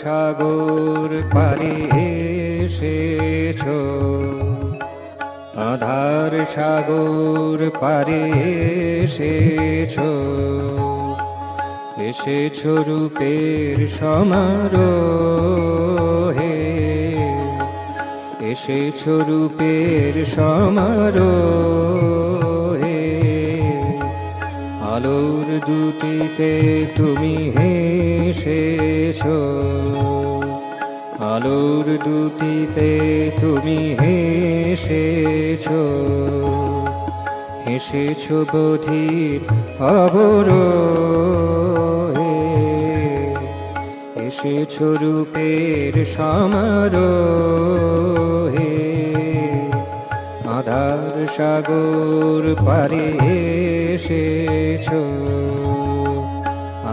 সাগর পারে এসেছো, আধার সাগর পারে এসেছো, এসেছো রূপের সমারোহে, এসেছো রূপের সমারোহে। আলোর দুটিতে তুমি হেসেছো, আলোর দুটিতে তুমি হেসেছো, হেসেছো বধির অবরোহে, এসেছো রূপের সমারোহে। আধার সাগর পারে এসেছো,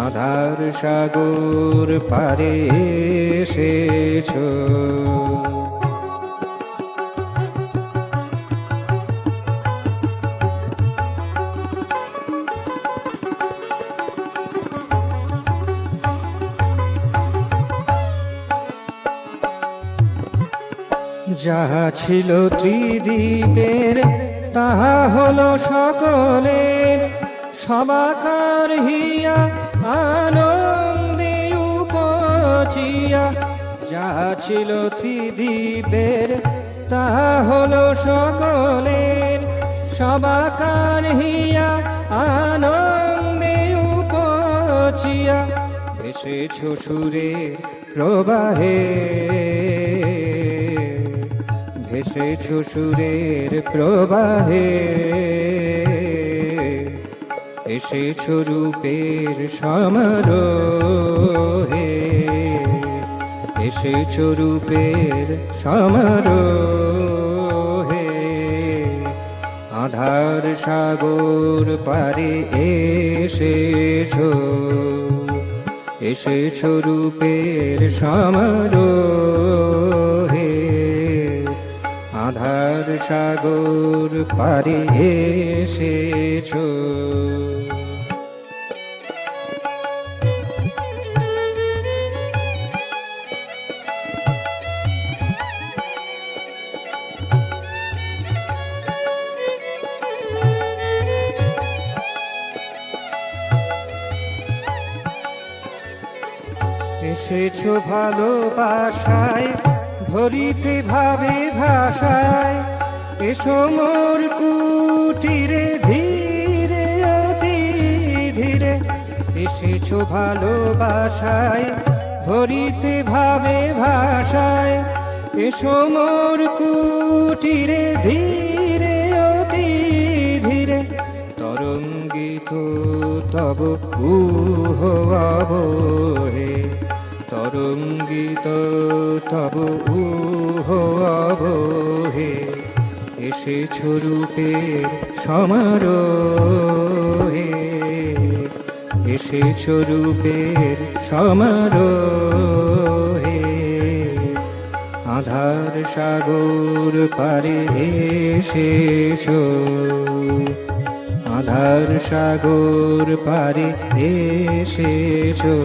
আধার সাগর পারে এসেছো। যাহা ছিল ত্রিদীপের তাহা হলো সকলের, সবাকার হিয়া আনন্দে উপচিয়া। যাহা ছিল ত্রিদীপের তাহা হলো সকলের, সবাকার হিয়া আনন্দে উপচিয়া। ভেসেছো সুরে প্রবাহে, ভেসেছো সুরের প্রবাহে, এসেছো রূপের সমারোহে, এসেছো রূপের সমারোহে। আধার সাগর পারে এসেছো, এসেছো রূপের সমারোহে। আধার সাগর পারে এসেছো। এসেছো ভালোবাসায় ভরিতে ভাবে ভাষায়, এসো মোর কুটিরে ধীরে অতি ধীরে। এসেছো ভালোবাসায় ভরিতে ভাবে ভাষায়, এসো মোর কুটিরে ধীরে অতি ধীরে। তরঙ্গিত তব উহ আবহে, তরঙ্গিত তব উহ আবহে। এসেছো রূপের সমারোহে, এসেছো রূপের সমারোহে। আধার সাগর পারে এসেছো, আধার সাগর পারে এসেছো,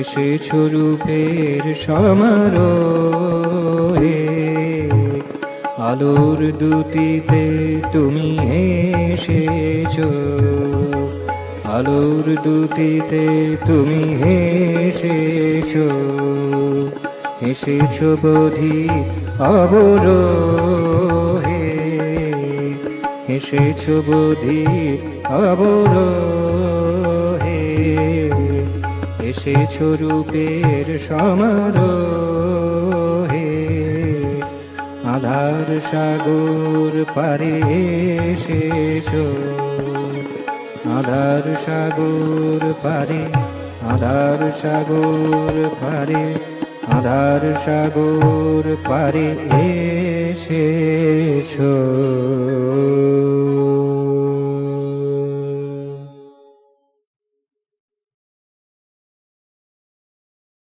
এসেছো রূপের সমারোহে। আলোর দুটিতে তুমি হেসেছো, আলোর দুটিতে তুমি হেসেছো, হেসেছো বধির অবরোহে, হেসেছো বধির অবরোহে। এসেছো রূপের সমারোহে। আধার সাগর পারে এসেছো, আধার সাগর পারে, আধার সাগর পারে, আধার সাগর পারে এসেছো।